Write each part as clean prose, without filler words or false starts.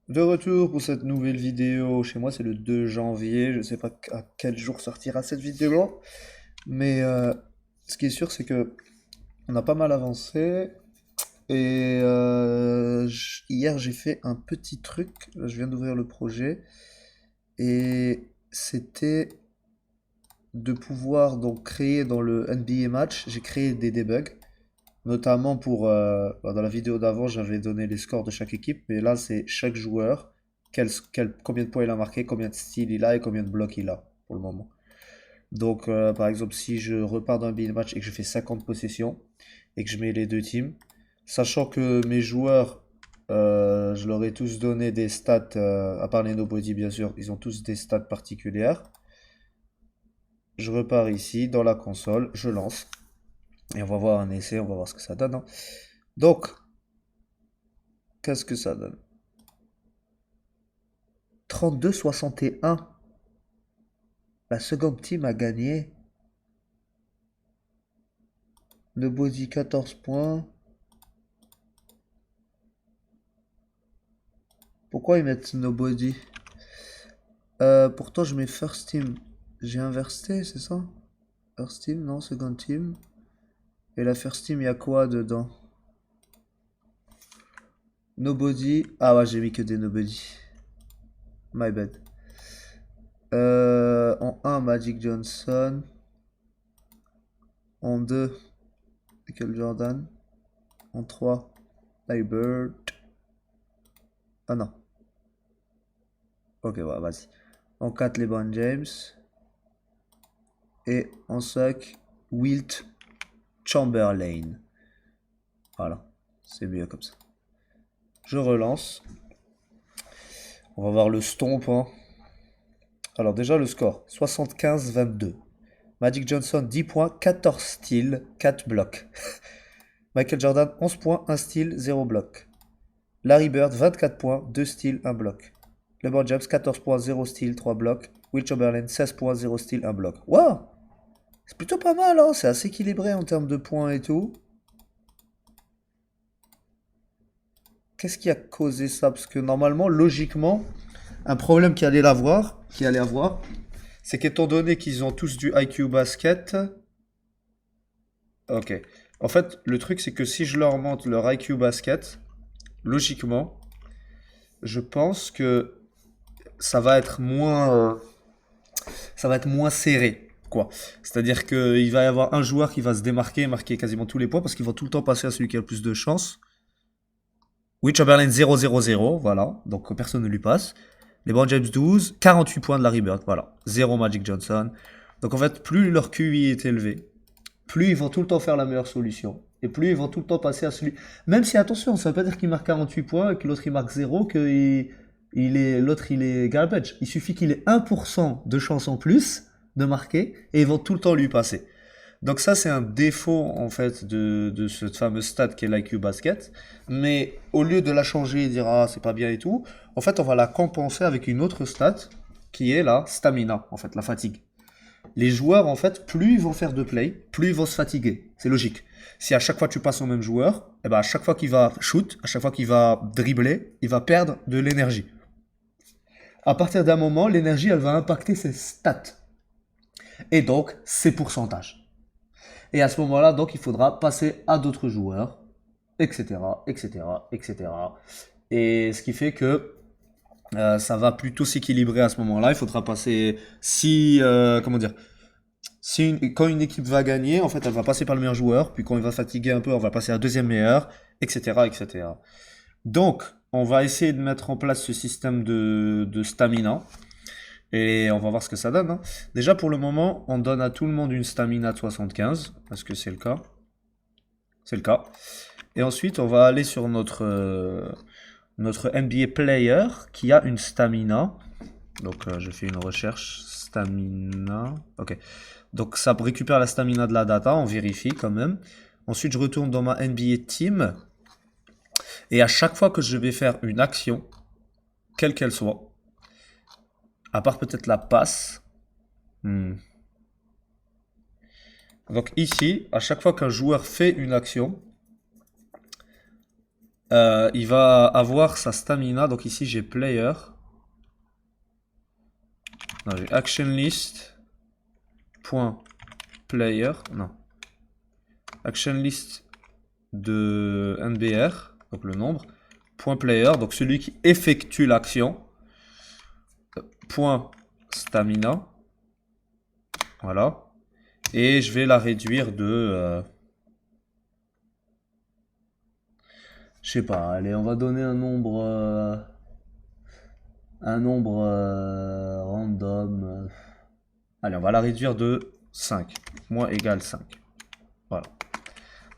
De retour pour cette nouvelle vidéo. Chez moi, c'est le 2 janvier. Je sais pas à quel jour sortira cette vidéo. Mais ce qui est sûr, c'est que on a pas mal avancé. Et hier, j'ai fait un petit truc. Là, je viens d'ouvrir le projet. Et c'était de pouvoir donc créer dans le NBA match. J'ai créé des debugs. Notamment pour, dans la vidéo d'avant, j'avais donné les scores de chaque équipe, mais là, c'est chaque joueur, combien de points il a marqué, combien de steals il a et combien de blocs il a pour le moment. Donc, par exemple, si je repars d'un bill match et que je fais 50 possessions et que je mets les deux teams, sachant que mes joueurs, je leur ai tous donné des stats, à part les nobody bien sûr, ils ont tous des stats particulières. Je repars ici dans la console, je lance et on va voir un essai, on va voir ce que ça donne, hein. Donc, qu'est-ce que ça donne? 32-61. La seconde team a gagné. Nobody 14 points. Pourquoi ils mettent Nobody? Pourtant je mets First Team. J'ai inversé, c'est ça? First Team, non, Second Team. Et la First Team, il y a quoi dedans? Nobody. Ah ouais, j'ai mis que des Nobody. My bad. En un Magic Johnson. En 2 Michael Jordan. En 3 Larry Bird. Ah non. Ok, ouais, vas-y. En 4 LeBron James. Et en 5 Wilt Chamberlain. Voilà, c'est mieux comme ça. Je relance. On va voir le stomp, hein. Alors déjà le score, 75-22. Magic Johnson 10 points, 14 steals, 4 blocs. Michael Jordan 11 points, 1 steal, 0 bloc. Larry Bird 24 points, 2 steals, 1 bloc. LeBron James 14 points, 0 steal, 3 blocs. Will Chamberlain 16 points, 0 steal, 1 bloc. Waouh! C'est plutôt pas mal, hein, c'est assez équilibré en termes de points et tout. Qu'est-ce qui a causé ça? Parce que normalement, logiquement, un problème qui allait avoir, c'est qu'étant donné qu'ils ont tous du IQ basket, ok. En fait, le truc, c'est que si je leur monte leur IQ basket, logiquement, je pense que ça va être ça va être moins serré, quoi. C'est-à-dire qu'il va y avoir un joueur qui va se démarquer et marquer quasiment tous les points parce qu'il va tout le temps passer à celui qui a le plus de chance. Oui, Chamberlain 0-0-0, voilà. Donc personne ne lui passe. LeBron James 12, 48 points de Larry Bird, voilà. 0 Magic Johnson. Donc en fait, plus leur QI est élevé, plus ils vont tout le temps faire la meilleure solution. Et plus ils vont tout le temps passer à celui. Même si, attention, ça veut pas dire qu'il marque 48 points et que l'autre il marque 0, l'autre il est garbage. Il suffit qu'il ait 1% de chance en plus de marquer et ils vont tout le temps lui passer. Donc ça, c'est un défaut en fait de ce fameux stat qu'est l'IQ basket. Mais au lieu de la changer et dire ah c'est pas bien et tout, en fait on va la compenser avec une autre stat qui est la stamina, en fait la fatigue. Les joueurs en fait, plus ils vont faire de play, plus ils vont se fatiguer. C'est logique. Si à chaque fois tu passes au même joueur, eh ben à chaque fois qu'il va shoot, à chaque fois qu'il va dribbler, il va perdre de l'énergie. À partir d'un moment, l'énergie elle va impacter ses stats et donc ses pourcentages. Et à ce moment-là, donc, il faudra passer à d'autres joueurs, etc., etc., etc. Et ce qui fait que ça va plutôt s'équilibrer à ce moment-là. Il faudra passer si, comment dire, quand une équipe va gagner, en fait, elle va passer par le meilleur joueur, puis quand il va fatiguer un peu, on va passer à la deuxième meilleur, etc., etc. Donc, on va essayer de mettre en place ce système de stamina. Et on va voir ce que ça donne, hein. Déjà, pour le moment, on donne à tout le monde une stamina de 75, parce que c'est le cas. C'est le cas. Et ensuite, on va aller sur notre NBA player qui a une stamina. Donc, je fais une recherche. Stamina. Ok. Donc, ça récupère la stamina de la data. On vérifie quand même. Ensuite, je retourne dans ma NBA team. Et à chaque fois que je vais faire une action, quelle qu'elle soit, à part peut-être la passe. Donc, ici, à chaque fois qu'un joueur fait une action, il va avoir sa stamina. Donc ici j'ai player. Non, j'ai action list. Point player. Non. Action list de NBR. Donc le nombre. Point player. Donc celui qui effectue l'action. Point stamina. Voilà. Et je vais la réduire de... je sais pas, allez, on va donner un nombre random. Allez, on va la réduire de 5. Moins égale 5. Voilà.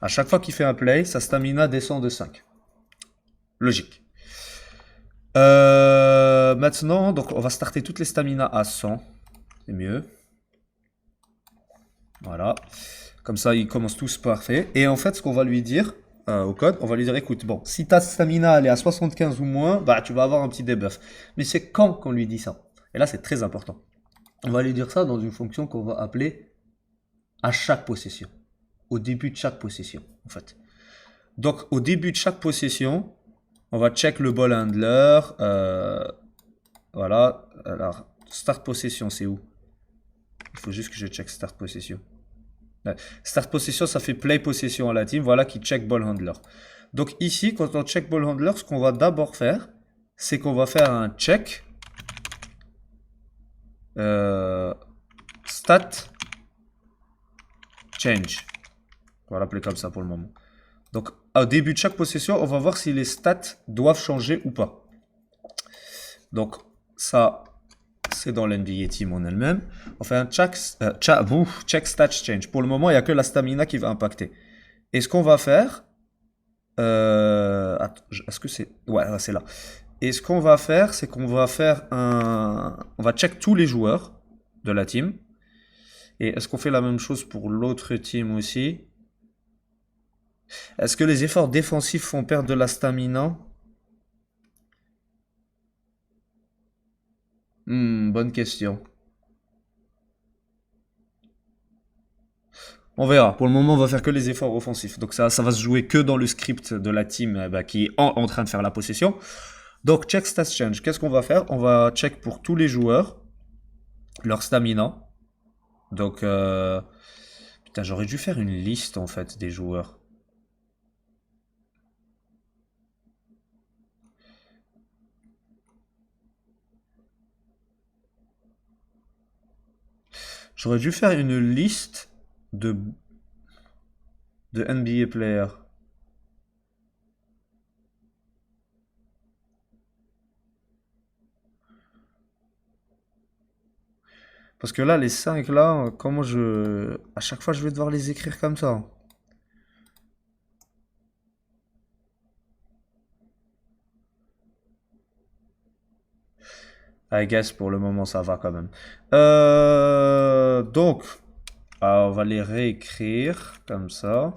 À chaque fois qu'il fait un play, sa stamina descend de 5. Logique. Maintenant, donc on va starter toutes les stamina à 100. C'est mieux. Voilà. Comme ça, ils commencent tous parfait. Et en fait, ce qu'on va lui dire au code, on va lui dire, écoute, bon, si ta stamina elle est à 75 ou moins, bah tu vas avoir un petit debuff. Mais c'est quand qu'on lui dit ça? Et là, c'est très important. On va lui dire ça dans une fonction qu'on va appeler à chaque possession. Au début de chaque possession, en fait. Donc, au début de chaque possession, on va check le ball handler. Voilà. Alors, start possession, c'est où? Il faut juste que je check start possession. Start possession, ça fait play possession à la team. Voilà qui check ball handler. Donc ici, quand on check ball handler, ce qu'on va d'abord faire, c'est qu'on va faire un check stat change. On va l'appeler comme ça pour le moment. Donc au début de chaque possession, on va voir si les stats doivent changer ou pas. Donc ça, c'est dans l'NBA Team en elle-même. On fait un check stat change. Pour le moment, il n'y a que la stamina qui va impacter. Et ce qu'on va faire... est-ce que c'est... Ouais, c'est là. Et ce qu'on va faire, c'est qu'on va faire un... On va check tous les joueurs de la team. Et est-ce qu'on fait la même chose pour l'autre team aussi? Est-ce que les efforts défensifs font perdre de la stamina? Bonne question. On verra. Pour le moment, on va faire que les efforts offensifs. Donc ça va se jouer que dans le script de la team qui est en train de faire la possession. Donc check stat change. Qu'est-ce qu'on va faire? On va check pour tous les joueurs leur stamina. Donc putain, j'aurais dû faire une liste en fait des joueurs. J'aurais dû faire une liste de NBA players. Parce que là, les 5 là, comment je... À chaque fois, je vais devoir les écrire comme ça. I guess pour le moment, ça va quand même. Donc, on va les réécrire comme ça.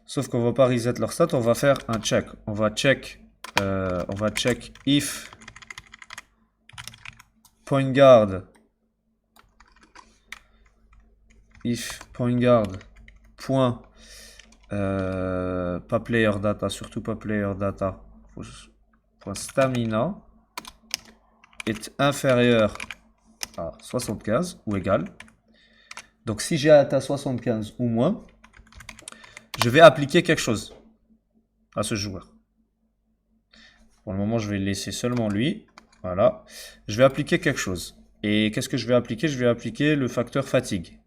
Sauf qu'on va pas reset leur stat, on va faire un check. On va check if point guard point pas player data, surtout pas player data, point stamina est inférieur à 75 ou égal. Donc si j'ai atteint 75 ou moins, je vais appliquer quelque chose à ce joueur. Pour le moment, je vais laisser seulement lui. Voilà. Je vais appliquer quelque chose. Et qu'est-ce que je vais appliquer? Je vais appliquer le facteur fatigue.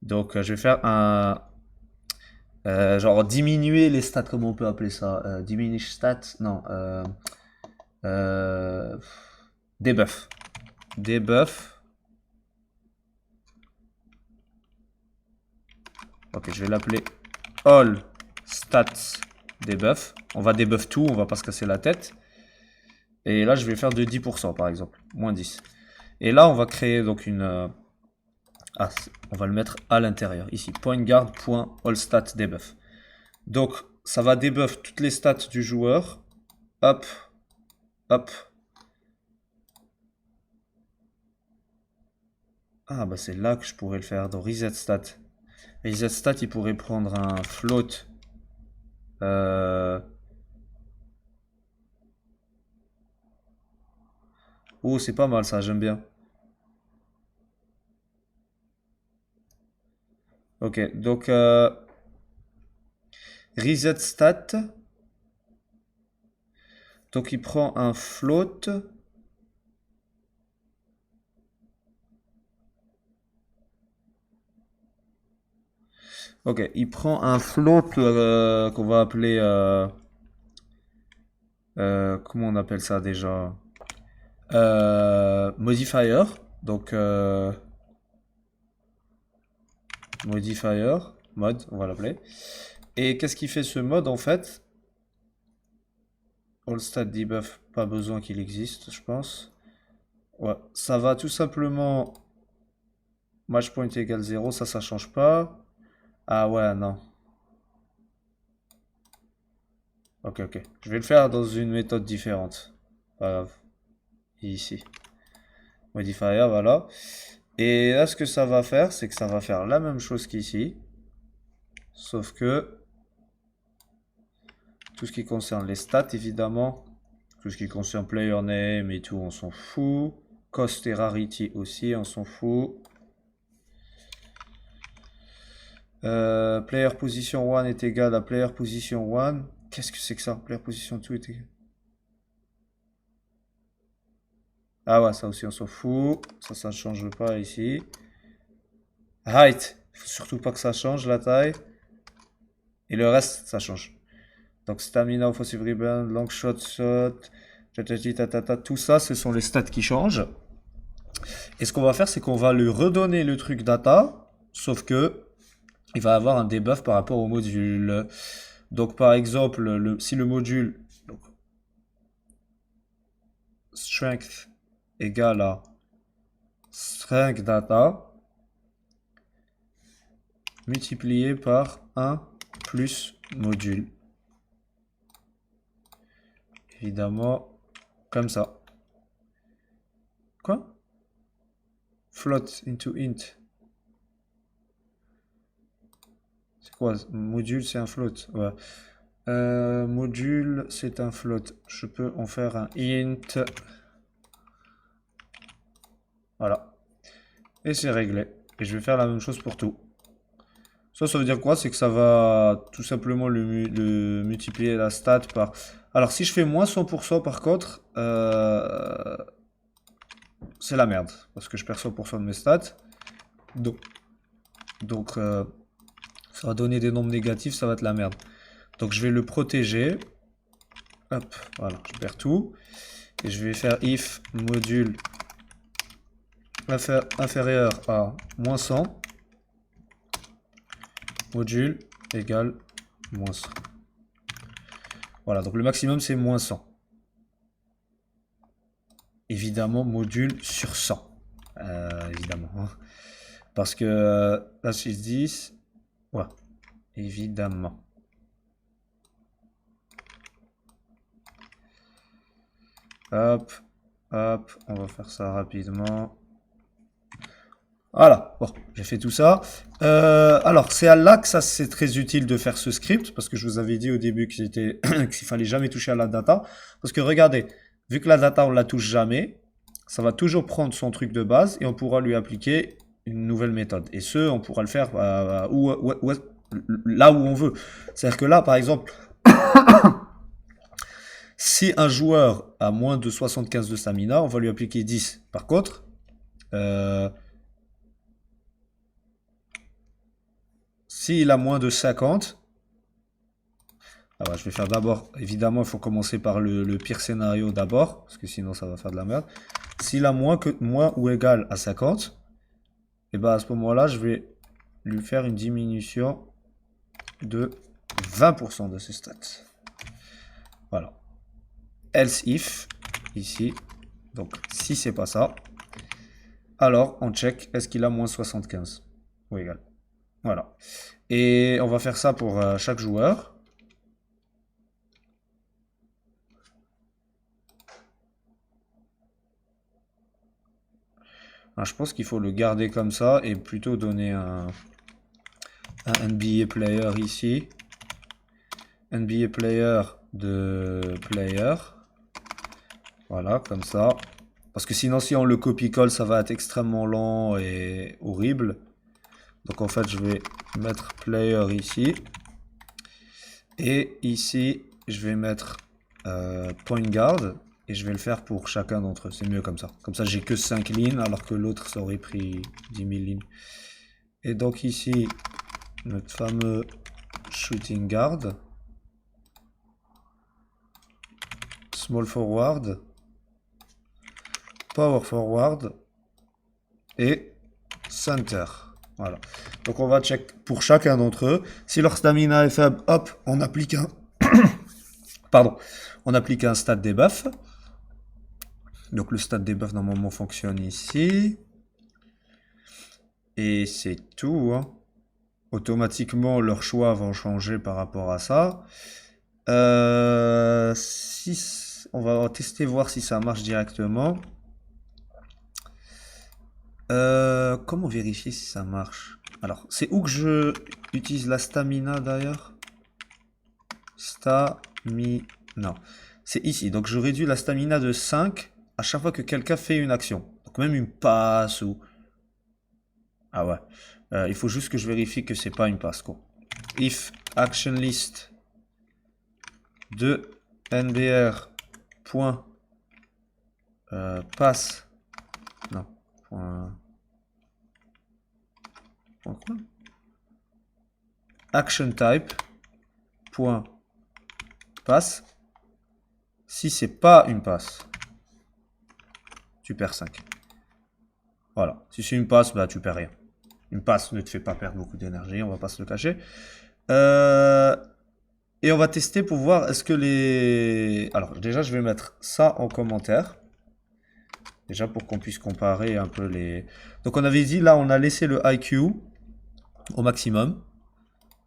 Donc je vais faire un... genre diminuer les stats, comment on peut appeler ça? Diminish stats? Non. Debuff. Debuff. Ok, je vais l'appeler all stats debuff. On va debuff tout, on va pas se casser la tête. Et là, je vais faire de 10% par exemple. Moins 10. Et là, on va créer donc une... on va le mettre à l'intérieur. Ici, point guard, point all stat debuff. Donc, ça va debuff toutes les stats du joueur. Hop. Hop. Ah, bah c'est là que je pourrais le faire dans reset stat. Reset stat, il pourrait prendre un float Oh, c'est pas mal ça, j'aime bien. Ok, donc reset stat. Donc il prend un float. Ok, il prend un float qu'on va appeler... comment on appelle ça déjà? Modifier. Donc modifier, mode, on va l'appeler. Et qu'est-ce qui fait ce mode en fait? All stat debuff, pas besoin qu'il existe, je pense. Ouais, ça va tout simplement match point égale 0, ça change pas. Ah ouais, non. Ok, ok. Je vais le faire dans une méthode différente. Pas grave. Ici. Modifier, voilà. Et là, ce que ça va faire, c'est que ça va faire la même chose qu'ici. Sauf que tout ce qui concerne les stats, évidemment, tout ce qui concerne player name et tout, on s'en fout. Cost et rarity aussi, on s'en fout. Player position 1 est égal à player position 1. Qu'est-ce que c'est que ça? Player position 2 est égal. Ah ouais, ça aussi on s'en fout. Ça ne change pas ici. Height, faut surtout pas que ça change la taille. Et le reste, ça change. Donc stamina, offensive rebound, long shot, tout ça, ce sont les stats qui changent. Et ce qu'on va faire, c'est qu'on va lui redonner le truc data, sauf que il va avoir un debuff par rapport au module. Donc par exemple, si le module donc, strength égale à strength data multiplié par 1 plus module. Évidemment, comme ça. Quoi? Float into int. C'est quoi? Module, c'est un float. Ouais. Module, c'est un float. Je peux en faire un int. Voilà. Et c'est réglé. Et je vais faire la même chose pour tout. Ça veut dire quoi? C'est que ça va tout simplement le multiplier la stat par... Alors, si je fais moins 100%, par contre, c'est la merde. Parce que je perds 100% de mes stats. Donc ça va donner des nombres négatifs, ça va être la merde. Donc, je vais le protéger. Hop, voilà, je perds tout. Et je vais faire if module inférieur à moins 100. Module égale moins 100. Voilà, donc le maximum c'est moins 100. Évidemment, module sur 100. Évidemment. Hein. Parce que là, 6-10. Ouais, évidemment. Hop, hop, on va faire ça rapidement. Voilà, bon, j'ai fait tout ça. Alors, c'est à là que ça c'est très utile de faire ce script, parce que je vous avais dit au début que qu'il fallait jamais toucher à la data. Parce que regardez, vu que la data on la touche jamais, ça va toujours prendre son truc de base et on pourra lui appliquer une nouvelle méthode. Et ce, on pourra le faire là où on veut. C'est-à-dire que là, par exemple, si un joueur a moins de 75 de stamina, on va lui appliquer 10. Par contre, s'il a moins de 50, alors je vais faire d'abord, évidemment, il faut commencer par le pire scénario d'abord, parce que sinon ça va faire de la merde. S'il a moins ou égal à 50, et ben à ce moment-là, je vais lui faire une diminution de 20% de ses stats. Voilà. Else if, ici, donc si c'est pas ça, alors on check, est-ce qu'il a moins 75 ou égal. Voilà. Et on va faire ça pour chaque joueur. Alors, je pense qu'il faut le garder comme ça et plutôt donner un NBA player ici. NBA player de player. Voilà, comme ça. Parce que sinon, si on le copie-colle, ça va être extrêmement lent et horrible. Donc en fait, je vais mettre player ici. Et ici, je vais mettre point guard. Et je vais le faire pour chacun d'entre eux. C'est mieux comme ça. Comme ça, j'ai que 5 lignes, alors que l'autre, ça aurait pris 10 000 lignes. Et donc ici, notre fameux shooting guard. Small forward. Power forward. Et center. Voilà. Donc on va check pour chacun d'entre eux. Si leur stamina est faible, hop, on applique un... Pardon. On applique un stat debuff. Donc le stat debuff normalement fonctionne ici. Et c'est tout. Hein. Automatiquement, leurs choix vont changer par rapport à ça. On va tester voir si ça marche directement. Comment vérifier si ça marche? Alors, c'est où que je utilise la stamina d'ailleurs? Stamina. C'est ici. Donc je réduis la stamina de 5 à chaque fois que quelqu'un fait une action. Donc même une passe ou... Ah ouais. Il faut juste que je vérifie que c'est pas une passe, quoi. If action list de NBR point passe. Non. Point quoi? Action type point passe. Si c'est pas une passe, tu perds 5. Voilà. Si c'est une passe, bah tu perds rien. Une passe ne te fait pas perdre beaucoup d'énergie, on va pas se le cacher. Et on va tester pour voir est-ce que les... Alors déjà je vais mettre ça en commentaire. Déjà pour qu'on puisse comparer un peu les... Donc on avait dit là on a laissé le IQ au maximum.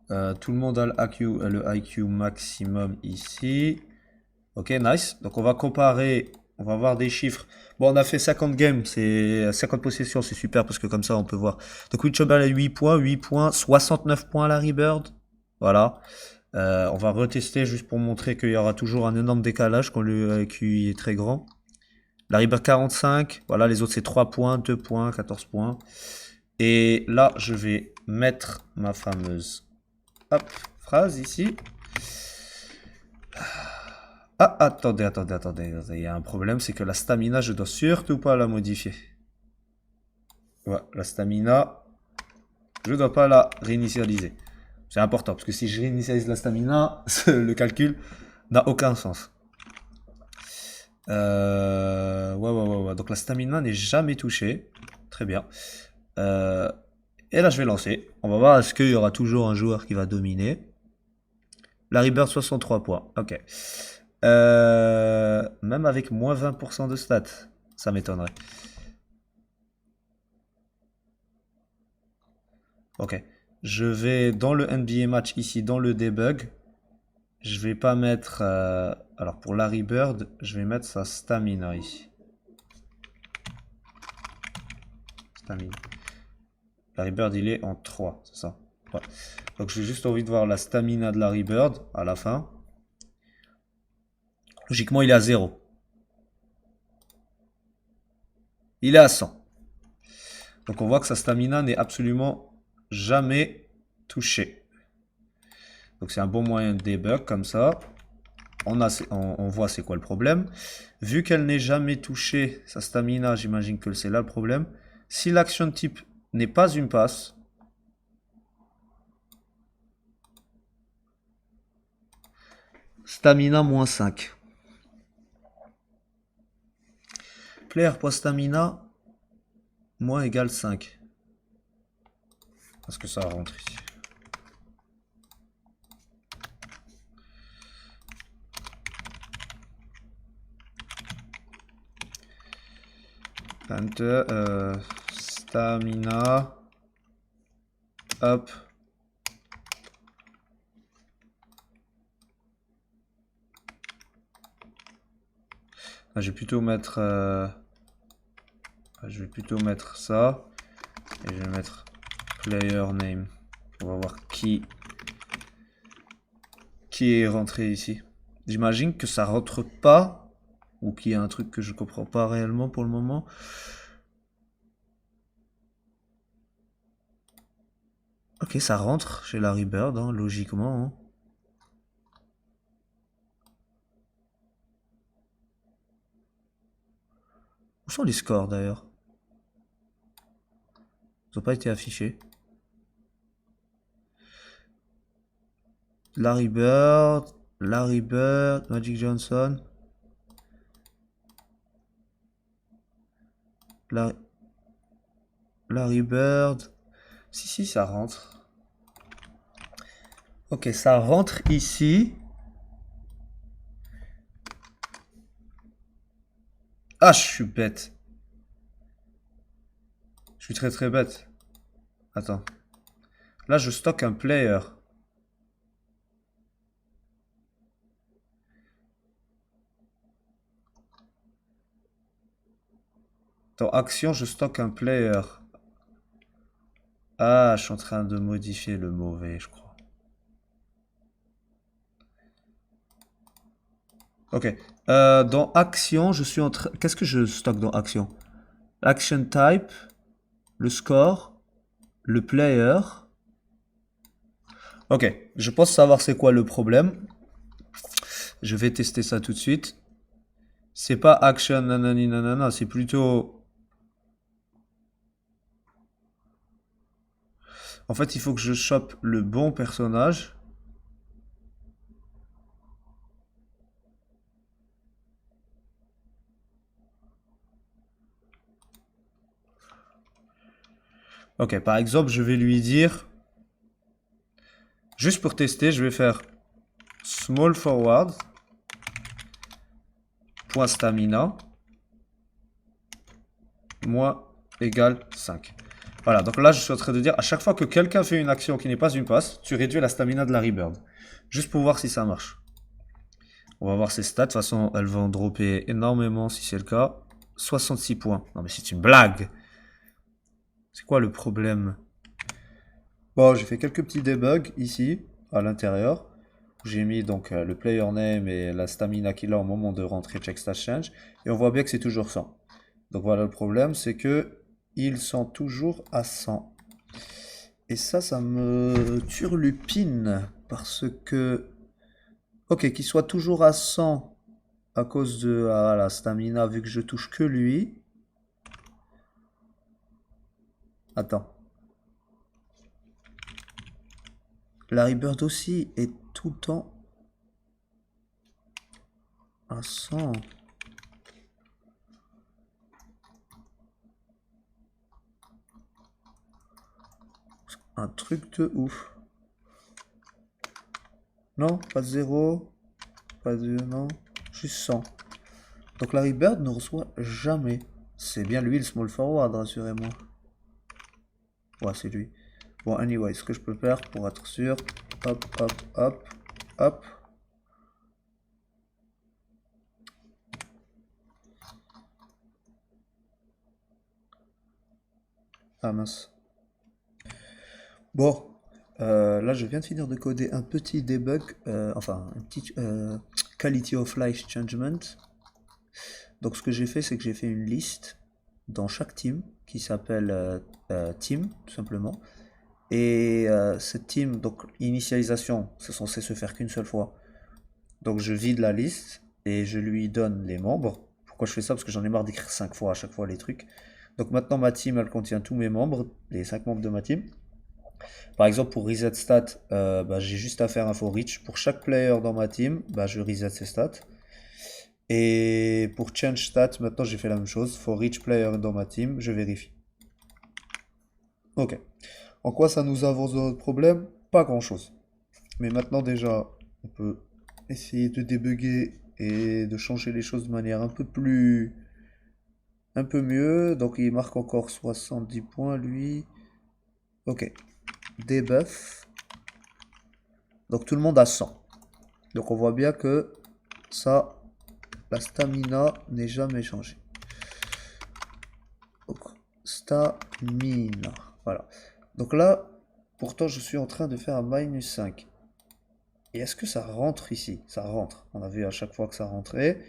Tout le monde a le IQ maximum ici. Ok, nice. Donc on va comparer, on va voir des chiffres. Bon, on a fait 50 games, c'est 50 possessions, c'est super parce que comme ça on peut voir. Donc Will Chamberlain a 8 points, 69 points à Larry Bird. Voilà. On va retester juste pour montrer qu'il y aura toujours un énorme décalage quand le IQ est très grand. Larry Bird 45, voilà, les autres c'est 3 points, 2 points, 14 points. Et là, je vais mettre ma fameuse phrase ici. Ah, attendez, il y a un problème, c'est que la stamina, je dois surtout pas la modifier. Ouais, la stamina, je dois pas la réinitialiser. C'est important, parce que si je réinitialise la stamina, le calcul n'a aucun sens. Ouais. Donc la stamina n'est jamais touchée. Très bien. Et là, je vais lancer. On va voir est-ce qu'il y aura toujours un joueur qui va dominer. Larry Bird, 63 points. Ok. Même avec moins 20% de stats, ça m'étonnerait. Ok. Je vais dans le NBA match ici, dans le debug. Je vais pas mettre... alors pour Larry Bird, je vais mettre sa stamina ici. Stamina. Larry Bird, il est en 3, c'est ça. Ouais. Donc j'ai juste envie de voir la stamina de Larry Bird à la fin. Logiquement, il est à 0. Il est à 100. Donc on voit que sa stamina n'est absolument jamais touchée. Donc c'est un bon moyen de debug comme ça. On voit c'est quoi le problème. Vu qu'elle n'est jamais touchée, sa stamina, j'imagine que c'est là le problème. Si l'action type n'est pas une passe, stamina moins 5. Player.stamina moins égale 5. Parce que ça rentre ici. Enter, stamina, hop. Je vais plutôt mettre, ça. Et je vais mettre player name. On va voir qui qui est rentré ici. J'imagine que ça rentre pas, ou qu'il y a un truc que je comprends pas réellement pour le moment. Ok, ça rentre chez Larry Bird, hein, logiquement, hein. Où sont les scores d'ailleurs? Ils n'ont pas été affichés. Larry Bird, Magic Johnson, Larry, Larry Bird. Si, ça rentre. Ok, ça rentre ici. Ah, je suis bête. Je suis très très bête. Attends. Là, je stocke un player. Dans action, je stocke un player. Ah, je suis en train de modifier le mauvais, je crois. Ok. Dans action, je suis en train... Qu'est-ce que je stocke dans action? Action type, le score, le player. Ok, je pense savoir c'est quoi le problème. Je vais tester ça tout de suite. C'est pas action nanani nanana, c'est plutôt... En fait, il faut que je chope le bon personnage. Ok, par exemple, je vais lui dire... Juste pour tester, je vais faire small forward, point stamina, moins égale 5. Voilà, donc là je suis en train de dire, à chaque fois que quelqu'un fait une action qui n'est pas une passe, tu réduis la stamina de la rebird. Juste pour voir si ça marche. On va voir ses stats, de toute façon elles vont dropper énormément si c'est le cas. 66 points. Non mais c'est une blague. C'est quoi le problème? Bon, j'ai fait quelques petits debugs ici, à l'intérieur. J'ai mis donc le player name et la stamina qu'il a au moment de rentrer check stat change. Et on voit bien que c'est toujours 100. Donc voilà, le problème, c'est que ils sont toujours à 100. Et ça me turlupine. Parce que... Ok, qu'il soit toujours à 100 à cause de la stamina, vu que je touche que lui. Attends. Larry Bird aussi est tout le temps à 100. Un truc de ouf. Non, pas de 0. Pas de... Non. Juste 100. Donc Larry Bird ne reçoit jamais. C'est bien lui le small forward, rassurez-moi. Ouais, c'est lui. Bon, anyway, ce que je peux faire pour être sûr. Hop, hop, hop, hop. Ah mince. Bon, là je viens de finir de coder un petit debug, enfin un petit quality of life changement. Donc ce que j'ai fait, c'est que j'ai fait une liste dans chaque team qui s'appelle team tout simplement. Et cette team, donc initialisation, c'est censé se faire qu'une seule fois. Donc je vide la liste et je lui donne les membres. Pourquoi je fais ça? Parce que j'en ai marre d'écrire 5 fois à chaque fois les trucs. Donc maintenant ma team, elle contient tous mes membres, les 5 membres de ma team. Par exemple, pour reset stat, bah, j'ai juste à faire un for each. Pour chaque player dans ma team, bah, je reset ses stats. Et pour change stat, maintenant j'ai fait la même chose. For each player dans ma team, je vérifie. Ok. En quoi ça nous avance dans notre problème? Pas grand chose. Mais maintenant déjà, on peut essayer de débugger et de changer les choses de manière un peu mieux. Donc il marque encore 70 points lui. Ok. Debuff. Donc tout le monde a 100. Donc on voit bien que ça, la stamina n'est jamais changée. Donc, stamina. Voilà. Donc là, pourtant je suis en train de faire un -5. Et est-ce que ça rentre ici? Ça rentre. On a vu à chaque fois que ça rentrait.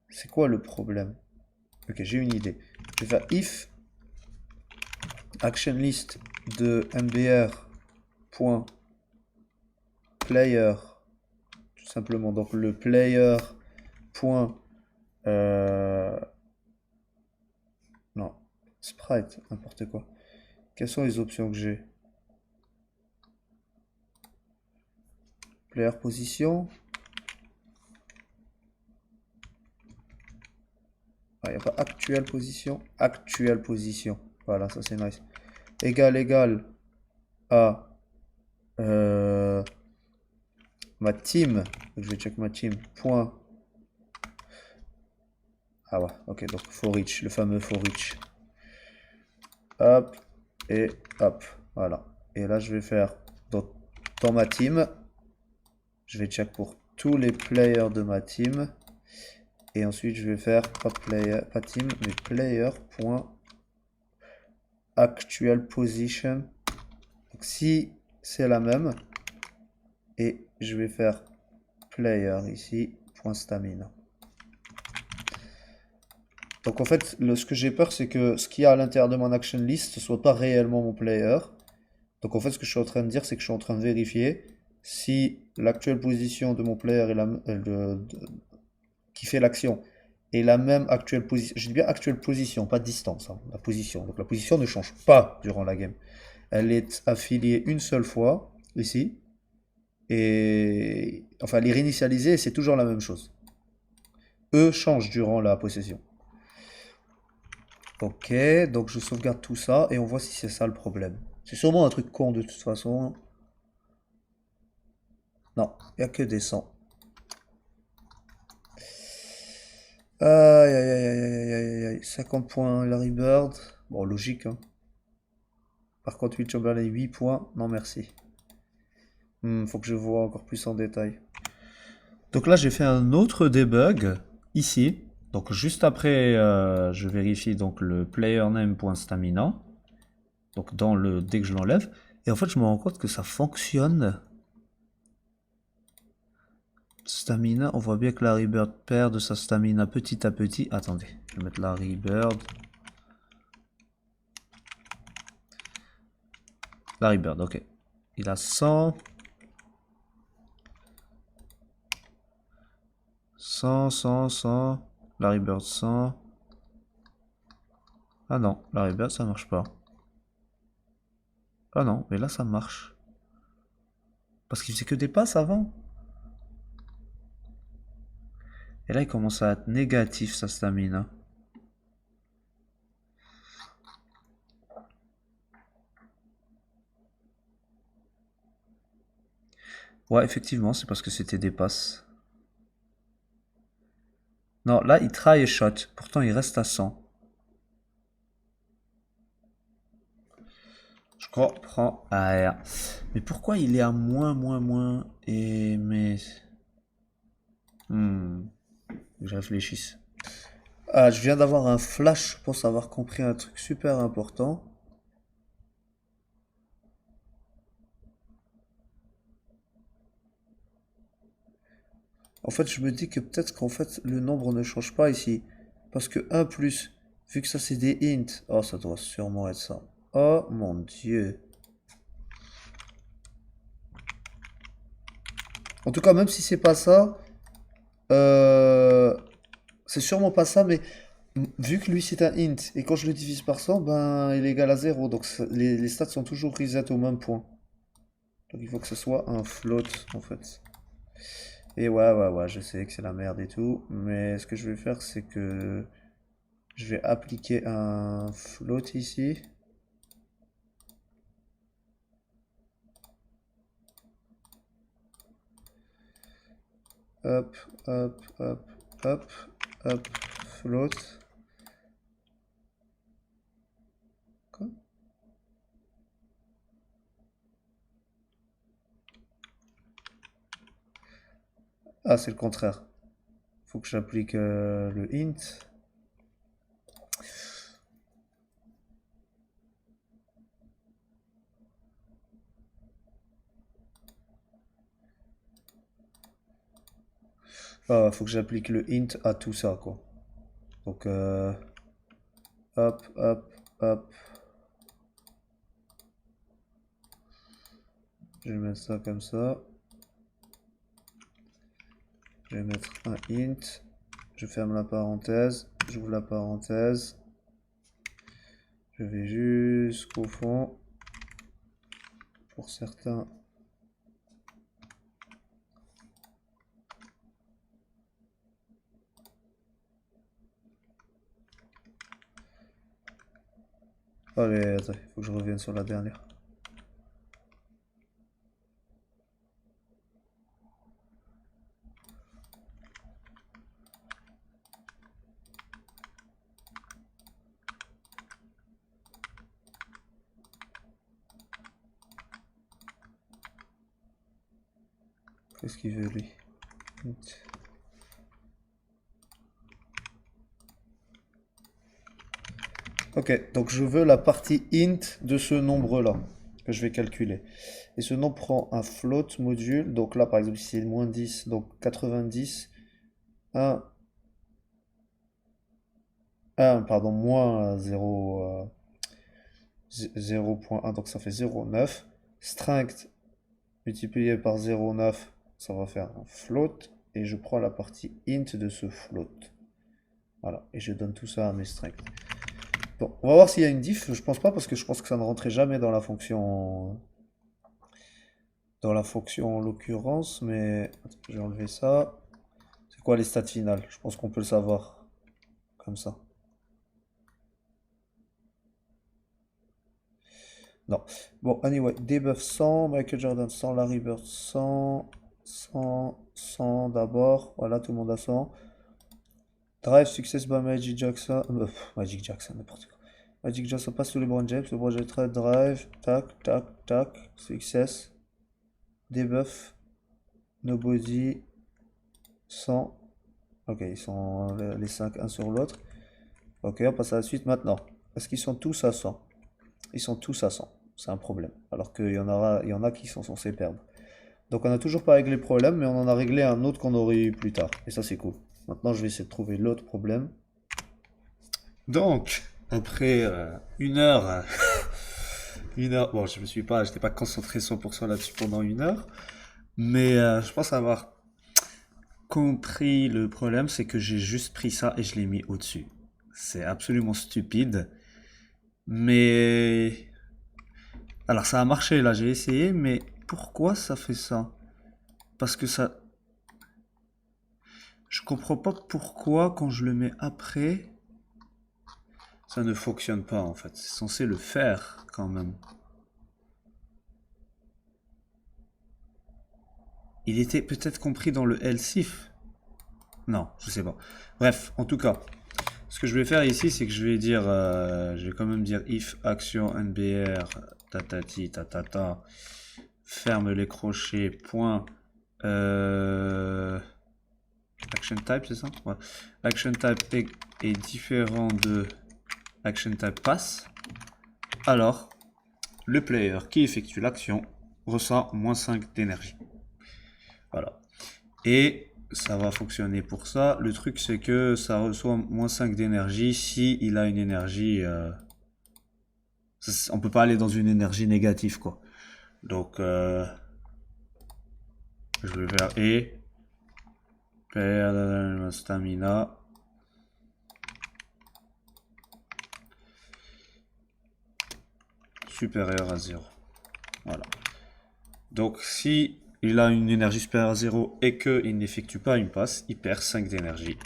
C'est quoi le problème? Ok, j'ai une idée. Je vais faire if action list de mbr.player, tout simplement. Donc le player. Point, non, sprite, n'importe quoi. Quelles sont les options que j'ai? Player position. Il n'y a pas actuelle position. Actuelle position. Voilà, ça c'est nice. Égal à ma team. Je vais check ma team. Point. Ah ouais, ok, donc for each, le fameux for each. Hop, et hop, voilà. Et là, je vais faire dans ma team, je vais check pour tous les players de ma team. Et ensuite, je vais faire pas player, pas team, mais player.actual position. Donc, si c'est la même, et je vais faire player ici, point stamina. Donc en fait, ce que j'ai peur, c'est que ce qu'il y a à l'intérieur de mon action list, ce soit pas réellement mon player. Donc en fait, ce que je suis en train de dire, c'est que je suis en train de vérifier si l'actuelle position de mon player est qui fait l'action est la même actuelle position. Je dis bien actuelle position, pas distance, hein, la position. Donc la position ne change pas durant la game. Elle est affiliée une seule fois, ici. Et enfin, elle est réinitialisée et c'est toujours la même chose. E change durant la possession. Ok, donc je sauvegarde tout ça et on voit si c'est ça le problème. C'est sûrement un truc con de toute façon. Non, il n'y a que des 100. Aïe aïe aïe aïe aïe aïe aïe. 50 points Larry Bird. Bon, logique, hein. Par contre, Will Chamberlain 8 points. Non, merci. Faut que je vois encore plus en détail. Donc là, j'ai fait un autre debug ici. Donc juste après, je vérifie donc le player name.stamina. Donc dès que je l'enlève. Et en fait, je me rends compte que ça fonctionne. Stamina, on voit bien que Larry Bird perd de sa stamina petit à petit. Attendez, je vais mettre Larry Bird. Larry Bird, ok. Il a 100. 100, 100, 100. Larry Bird 100. Ah non, Larry Bird ça marche pas. Ah non, mais là ça marche. Parce qu'il faisait que des passes avant. Et là il commence à être négatif sa stamina. Ouais, effectivement, c'est parce que c'était des passes. Non, là il try et shot. Pourtant il reste à 100. Je comprends. Ah, mais pourquoi il est à moins et mais... Que je réfléchisse. Ah, je viens d'avoir un flash pour savoir compris un truc super important. En fait, je me dis que peut-être qu'en fait, le nombre ne change pas ici. Parce que 1 plus, vu que ça c'est des int. Oh, ça doit sûrement être ça. Oh mon dieu. En tout cas, même si c'est pas ça, c'est sûrement pas ça, mais vu que lui c'est un int, et quand je le divise par 100, ben il est égal à 0. Donc les stats sont toujours reset au même point. Donc il faut que ce soit un float en fait. Et ouais, je sais que c'est la merde et tout, mais ce que je vais faire, c'est que je vais appliquer un float ici. Hop, hop, hop, hop, hop, float. Quoi? Ah, c'est le contraire. Faut que j'applique le int. Ah, faut que j'applique le int à tout ça, quoi. Donc, hop, hop, hop. Je vais mettre ça comme ça. Je vais mettre un int. Je ferme la parenthèse. J'ouvre la parenthèse. Je vais jusqu'au fond. Pour certains. Allez, attends, il faut que je revienne sur la dernière. Qu'est-ce qu'il veut lui? Ok, donc je veux la partie int de ce nombre-là que je vais calculer. Et ce nombre prend un float module. Donc là, par exemple, si c'est moins 10, donc 90, 1, 1 pardon, moins 0, 0.1, donc ça fait 0,9. String multiplié par 0,9, ça va faire un float. Et je prends la partie int de ce float. Voilà, et je donne tout ça à mes strings. Bon, on va voir s'il y a une diff. Je pense pas parce que je pense que ça ne rentrait jamais dans la fonction. Dans la fonction en l'occurrence, mais attends, je vais enlever ça. C'est quoi les stats finales? Je pense qu'on peut le savoir comme ça. Non. Bon, anyway, debuff 100, Michael Jordan 100, Larry Bird 100, 100, 100 d'abord. Voilà, tout le monde a 100. Drive, success by Magic Jackson. Magic Jackson, n'importe quoi. Magic Johnson passe sous les LeBron James. LeBron James trade, drive, tac, tac, tac, success, debuff, nobody, 100. Ok, ils sont les 5 un sur l'autre. Ok, on passe à la suite maintenant. Est-ce qu'ils sont tous à 100? Ils sont tous à 100. C'est un problème. Alors il y en a qui sont censés perdre. Donc on n'a toujours pas réglé le problème, mais on en a réglé un autre qu'on aurait eu plus tard. Et ça c'est cool. Maintenant je vais essayer de trouver l'autre problème. Donc, après une heure, une heure, bon, j'étais pas concentré 100% là-dessus pendant une heure, mais je pense avoir compris le problème, c'est que j'ai juste pris ça et je l'ai mis au-dessus. C'est absolument stupide, mais alors ça a marché là, j'ai essayé, mais pourquoi ça fait ça? Parce que ça, je comprends pas pourquoi quand je le mets après, ça ne fonctionne pas en fait. C'est censé le faire quand même. Il était peut-être compris dans le else if. Non, je sais pas. Bref, en tout cas, ce que je vais faire ici, c'est que je vais dire, je vais quand même dire if action nbr tatati tatata ferme les crochets point action type, c'est ça? Ouais. Action type est différent de action type pass. Alors, le player qui effectue l'action ressent moins 5 d'énergie. Voilà. Et ça va fonctionner pour ça. Le truc, c'est que ça reçoit moins 5 d'énergie si il a une énergie. On peut pas aller dans une énergie négative, quoi. Donc, je vais faire et perdre stamina. Supérieur à 0. Voilà. Donc, si il a une énergie supérieure à 0 et qu'il n'effectue pas une passe, il perd 5 d'énergie.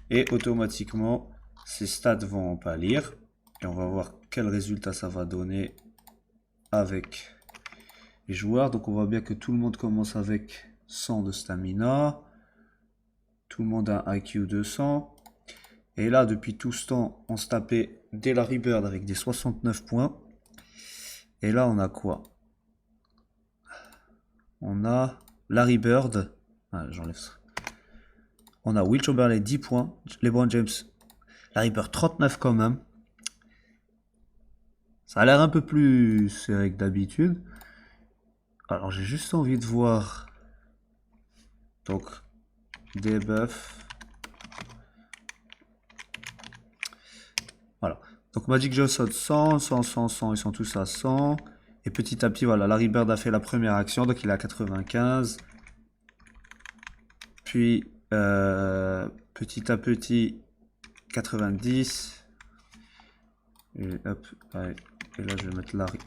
Et automatiquement, ses stats vont pâlir. Et on va voir quel résultat ça va donner avec les joueurs. Donc on voit bien que tout le monde commence avec 100 de stamina. Tout le monde a un IQ 200. Et là, depuis tout ce temps, on se tapait des Larry Bird avec des 69 points. Et là, on a quoi? On a Larry Bird. Ah, j'enlève ça. On a Will Chamberlain 10 points. LeBron James. Larry Bird 39 quand même. Ça a l'air un peu plus serré que d'habitude. Alors j'ai juste envie de voir. Donc debuff. Voilà. Donc Magic Johnson 100, 100, 100, 100, ils sont tous à 100. Et petit à petit, voilà, Larry Bird a fait la première action, donc il est à 95. Puis, petit à petit, 90. Et hop, ouais. Et là, je vais mettre Larry.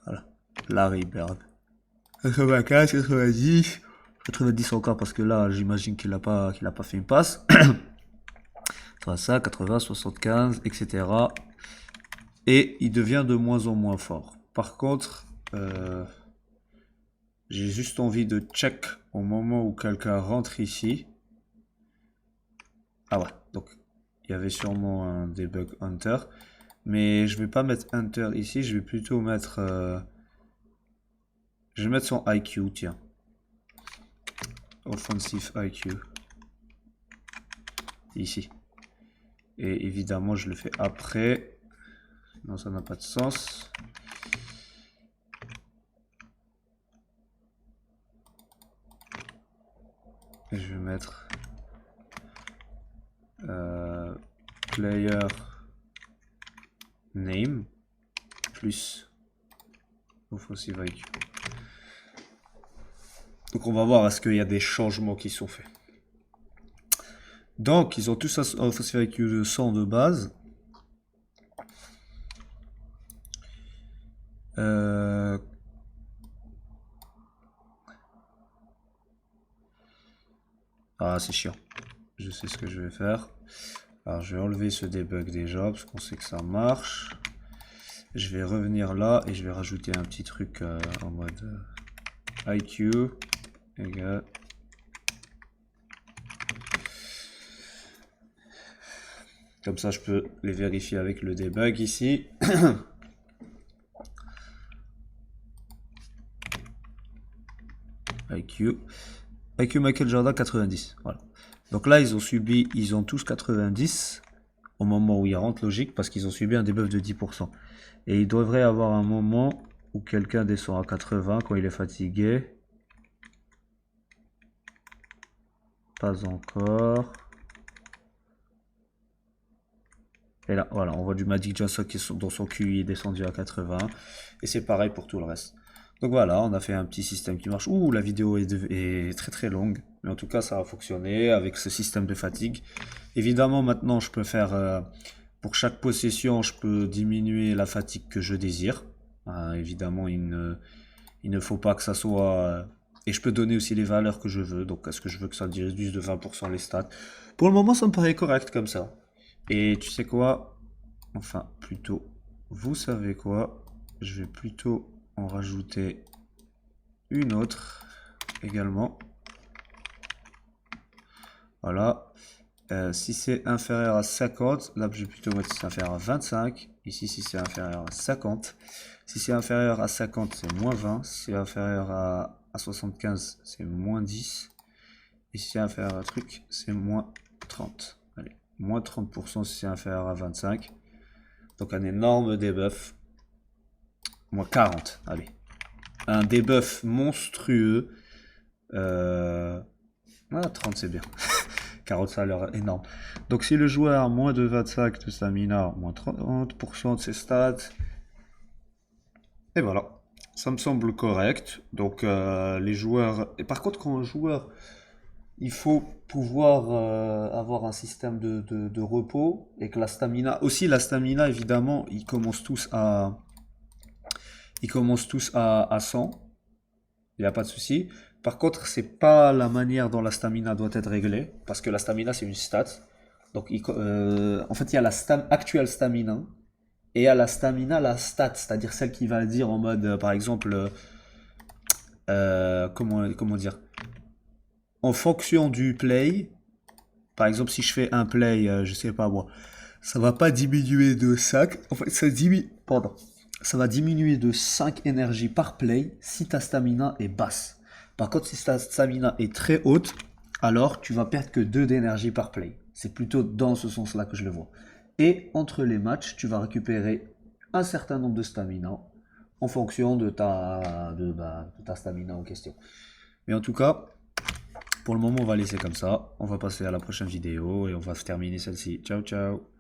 Voilà, Larry Bird. 95, 90. 90 encore parce que là, j'imagine qu'il a pas fait une passe. Ça, 80, 75, etc. Et il devient de moins en moins fort. Par contre, j'ai juste envie de check au moment où quelqu'un rentre ici. Ah ouais, donc il y avait sûrement un debug hunter. Mais je vais pas mettre hunter ici, je vais plutôt mettre... je vais mettre son IQ, tiens. Offensive IQ. Ici. Et évidemment, je le fais après. Non, ça n'a pas de sens. Et je vais mettre player name plus offensive IQ. Donc on va voir est-ce qu'il y a des changements qui sont faits. Donc ils ont tous un offensive IQ de 100 de base. Ah, c'est chiant. Je sais ce que je vais faire. Alors, je vais enlever ce debug déjà, parce qu'on sait que ça marche. Je vais revenir là, et je vais rajouter un petit truc en mode IQ égale... Comme ça, je peux les vérifier avec le debug ici. IQ Michael Jordan 90. Voilà. Donc là, ils ont tous 90 au moment où ils rentrent, logique, parce qu'ils ont subi un debuff de 10%. Et il devrait y avoir un moment où quelqu'un descend à 80 quand il est fatigué. Pas encore. Et là, voilà, on voit du Magic Johnson dont son QI est descendu à 80. Et c'est pareil pour tout le reste. Donc voilà, on a fait un petit système qui marche. Ouh, la vidéo est très très longue. Mais en tout cas, ça a fonctionné avec ce système de fatigue. Évidemment, maintenant, je peux faire... pour chaque possession, je peux diminuer la fatigue que je désire. Évidemment, il ne faut pas que ça soit... et je peux donner aussi les valeurs que je veux. Donc, est-ce que je veux que ça réduise de 20% les stats? Pour le moment, ça me paraît correct comme ça. Et tu sais quoi? Enfin, plutôt, vous savez quoi? Je vais plutôt en rajouter une autre également. Voilà. Si c'est inférieur à 50, là je vais plutôt mettre si c'est inférieur à 25. Ici, si c'est inférieur à 50. Si c'est inférieur à 50, c'est moins 20. Si c'est inférieur à 75, c'est moins 10. Et si c'est inférieur à truc, c'est moins 30. Allez, moins 30% si c'est inférieur à 25. Donc un énorme debuff. Moins 40, allez. Un debuff monstrueux. Ah, 30 c'est bien. 40 ça a l'air énorme. Donc si le joueur a moins de 25 de stamina, moins 30% de ses stats. Et voilà. Ça me semble correct. Donc les joueurs... Et par contre quand un joueur... Il faut pouvoir avoir un système de repos et que la stamina... Aussi la stamina évidemment, ils commencent tous à 100. Il n'y a pas de souci. Par contre, c'est pas la manière dont la stamina doit être réglée, parce que la stamina c'est une stat. Donc, en fait, il y a la actuelle stamina et il y a la stamina, la stat, c'est-à-dire celle qui va dire en mode, par exemple, comment dire, en fonction du play. Par exemple, si je fais un play, je sais pas moi, ça va pas diminuer de 5. En fait, ça va diminuer de 5 énergies par play si ta stamina est basse. Par contre, si ta stamina est très haute, alors tu vas perdre que 2 d'énergie par play. C'est plutôt dans ce sens-là que je le vois. Et entre les matchs, tu vas récupérer un certain nombre de stamina en fonction de ta stamina en question. Mais en tout cas, pour le moment, on va laisser comme ça. On va passer à la prochaine vidéo et on va se terminer celle-ci. Ciao, ciao.